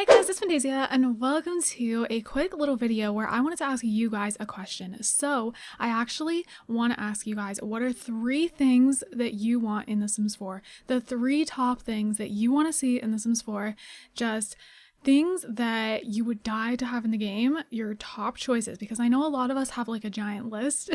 Hi guys, it's Fantayzia and welcome to a quick little video where I wanted to ask you guys a question. So I actually want to ask you guys, what are 3 things that you want in The Sims 4? The 3 top things that you want to see in The Sims 4, just things that you would die to have in the game, your top choices, because I know a lot of us have like a giant list,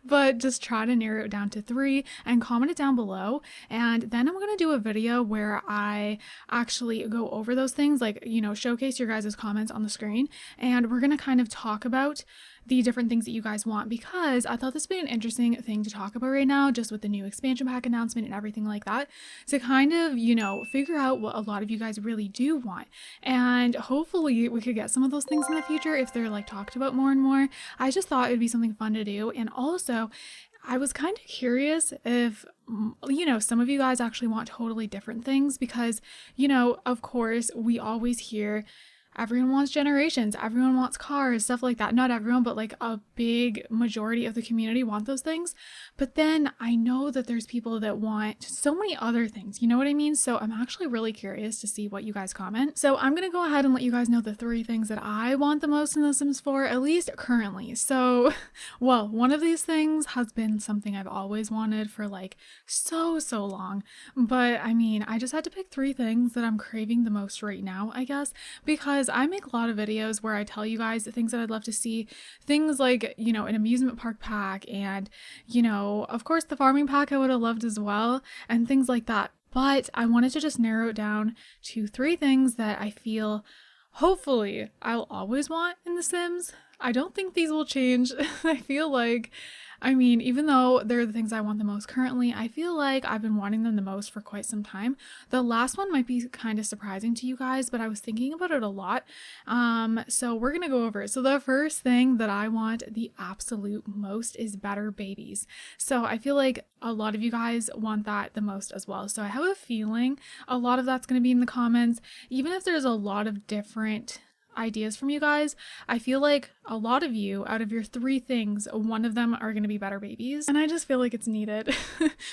but just try to narrow it down to 3 and comment it down below. And then I'm going to do a video where I actually go over those things, like, showcase your guys' comments on the screen. And we're going to kind of talk about the different things that you guys want, because I thought this would be an interesting thing to talk about right now, just with the new expansion pack announcement and everything like that, to kind of, figure out what a lot of you guys really do want. And hopefully we could get some of those things in the future if they're like talked about more and more. I just thought it'd be something fun to do. And also, I was kind of curious if, some of you guys actually want totally different things, because, of course, we always hear everyone wants generations, everyone wants cars, stuff like that. Not everyone, but like a big majority of the community want those things. But then I know that there's people that want so many other things, you know what I mean? So I'm actually really curious to see what you guys comment. So I'm gonna go ahead and let you guys know the 3 things that I want the most in The Sims 4, at least currently. So, well, one of these things has been something I've always wanted for like so long. But I mean, I just had to pick 3 things that I'm craving the most right now, I guess, because I make a lot of videos where I tell you guys the things that I'd love to see, things like, an amusement park pack, and, of course the farming pack I would have loved as well, and things like that. But I wanted to just narrow it down to 3 things that I feel hopefully I'll always want in The Sims. I don't think these will change. I feel like, even though they're the things I want the most currently, I feel like I've been wanting them the most for quite some time. The last one might be kind of surprising to you guys, but I was thinking about it a lot. So we're gonna go over it. So the first thing that I want the absolute most is better babies. So I feel like a lot of you guys want that the most as well. So I have a feeling a lot of that's gonna be in the comments, even if there's a lot of different ideas from you guys. I feel like a lot of you, out of your 3 things, one of them are going to be better babies, and I just feel like it's needed.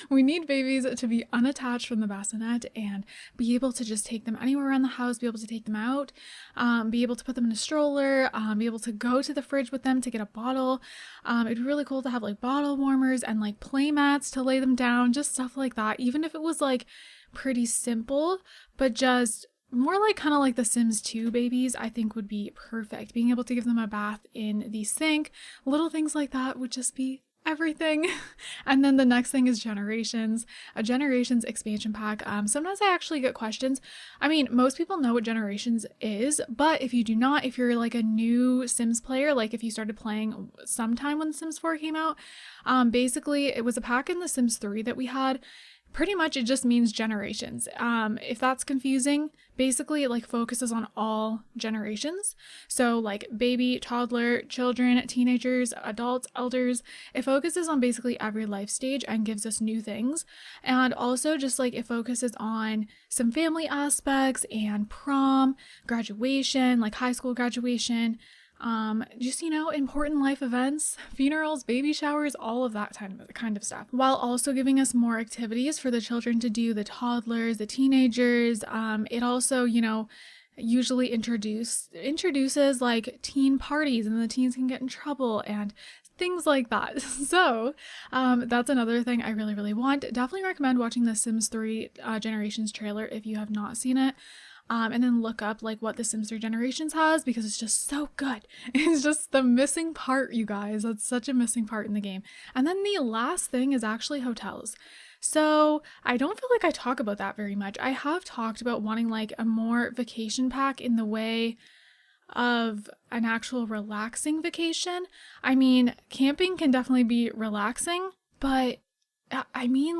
We need babies to be unattached from the bassinet and be able to just take them anywhere around the house, be able to take them out, be able to put them in a stroller, be able to go to the fridge with them to get a bottle. It'd be really cool to have like bottle warmers and like play mats to lay them down, just stuff like that, even if it was like pretty simple, but just more like kind of like the Sims 2 babies, I think would be perfect. Being able to give them a bath in the sink, little things like that would just be everything. And then the next thing is Generations, a Generations expansion pack. Sometimes I actually get questions. Most people know what Generations is, but if you do not, if you're like a new Sims player, like if you started playing sometime when The Sims 4 came out, basically it was a pack in The Sims 3 that we had. Pretty much it just means generations. If that's confusing, basically it like focuses on all generations. So like baby, toddler, children, teenagers, adults, elders. It focuses on basically every life stage and gives us new things. And also just like it focuses on some family aspects and prom, graduation, like high school graduation, just, important life events, funerals, baby showers, all of that kind of stuff, while also giving us more activities for the children to do, the toddlers, the teenagers. It also, usually introduces like teen parties, and the teens can get in trouble and things like that. So that's another thing I really want. Definitely recommend watching the Sims 3 Generations trailer if you have not seen it. And then look up like what the Sims 3 Generations has, because it's just so good. It's just the missing part, you guys. That's such a missing part in the game. And then the last thing is actually hotels. So I don't feel like I talk about that very much. I have talked about wanting like a more vacation pack in the way of an actual relaxing vacation. Camping can definitely be relaxing, but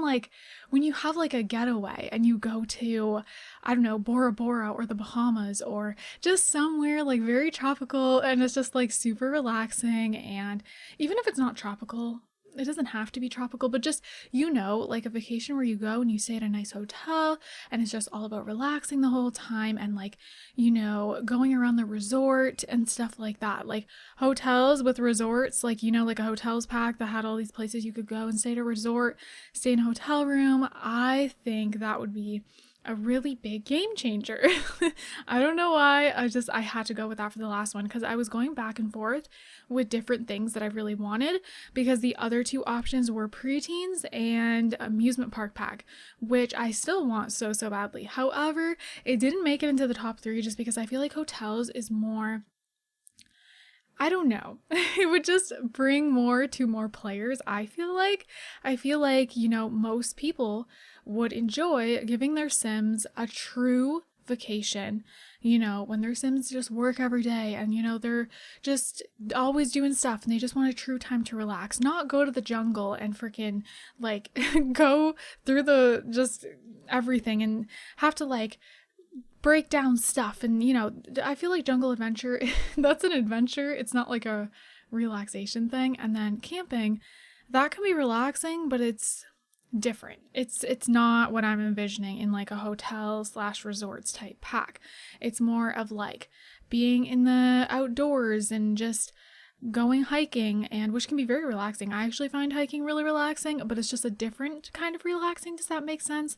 like when you have like a getaway and you go to, I don't know, Bora Bora or the Bahamas or just somewhere like very tropical, and it's just like super relaxing. And even if it's not tropical, it doesn't have to be tropical, but just, like a vacation where you go and you stay at a nice hotel and it's just all about relaxing the whole time and like, going around the resort and stuff like that. Like hotels with resorts, like, like a hotels pack that had all these places you could go and stay at a resort, stay in a hotel room. I think that would be a really big game changer. I don't know why. I had to go with that for the last one because I was going back and forth with different things that I really wanted because the other two options were preteens and amusement park pack, which I still want so badly. However, it didn't make it into the top 3 just because I feel like hotels is more, I don't know. It would just bring more to more players, I feel like. I feel like, most people would enjoy giving their Sims a true vacation, when their Sims just work every day and, they're just always doing stuff and they just want a true time to relax, not go to the jungle and freaking like go through the just everything and have to like break down stuff. And I feel like jungle adventure, that's an adventure, it's not like a relaxation thing. And then camping, that can be relaxing, but it's different. It's not what I'm envisioning in like a hotel / resorts type pack. It's more of like being in the outdoors and just going hiking, and which can be very relaxing. I actually find hiking really relaxing, but it's just a different kind of relaxing. Does that make sense?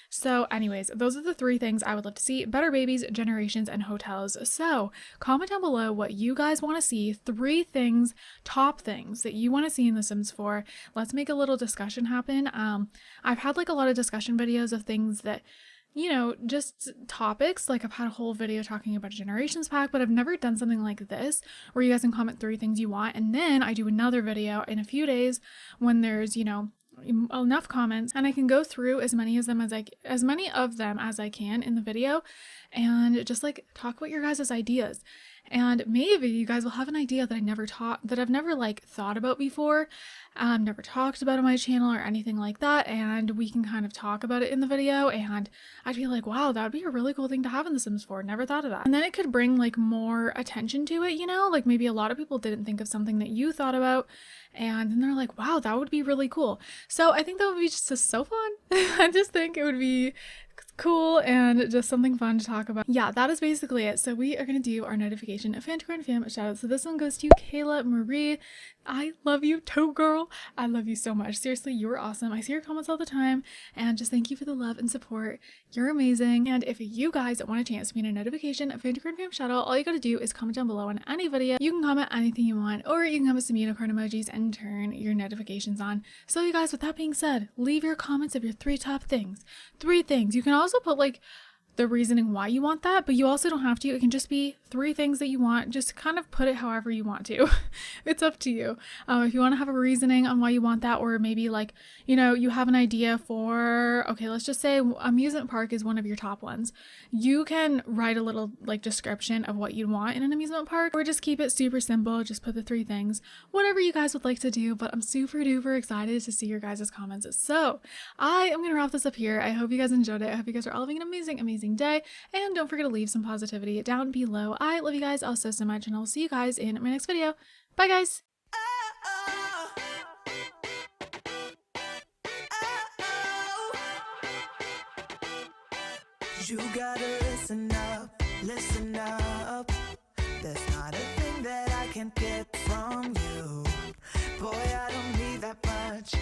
So anyways, those are the 3 things I would love to see: better babies, generations, and hotels. So comment down below what you guys want to see, 3 things, top things that you want to see in The Sims 4. Let's make a little discussion happen. I've had like a lot of discussion videos of things that just topics. Like I've had a whole video talking about a generations pack, but I've never done something like this where you guys can comment 3 things you want. And then I do another video in a few days when there's, enough comments and I can go through as many of them as I can in the video and just like talk about your guys' ideas. And maybe you guys will have an idea that I've never like thought about before, never talked about on my channel or anything like that, and we can kind of talk about it in the video, and I'd be like, wow, that would be a really cool thing to have in The Sims 4. Never thought of that. And then it could bring like more attention to it, like maybe a lot of people didn't think of something that you thought about, and then they're like, wow, that would be really cool. So I think that would be just so fun. I just think it would be cool and just something fun to talk about. Yeah, that is basically it. So we are going to do our notification of Fantayzia fam shout out. So this one goes to Kayla Marie. I love you, toe girl. I love you so much. Seriously, you are awesome. I see your comments all the time, and just thank you for the love and support. You're amazing. And if you guys want a chance to be in a notification of Fantayzia fam shout out, all you gotta do is comment down below on any video. You can comment anything you want, or you can comment some unicorn emojis and turn your notifications on. So you guys, with that being said, leave your comments of your 3 top things. 3 things. You can also put like the reasoning why you want that, but you also don't have to. It can just be 3 things that you want. Just kind of put it however you want to. It's up to you. If you want to have a reasoning on why you want that, or maybe like, you have an idea for, okay, let's just say amusement park is one of your top ones. You can write a little like description of what you want in an amusement park, or just keep it super simple. Just put the 3 things, whatever you guys would like to do. But I'm super duper excited to see your guys' comments. So I am going to wrap this up here. I hope you guys enjoyed it. I hope you guys are all having an amazing day, and don't forget to leave some positivity down below. I love you guys all so much, and I'll see you guys in my next video. Bye guys. You gotta listen up, listen up. There's not a thing that I can't get from you. Boy, I don't need that much,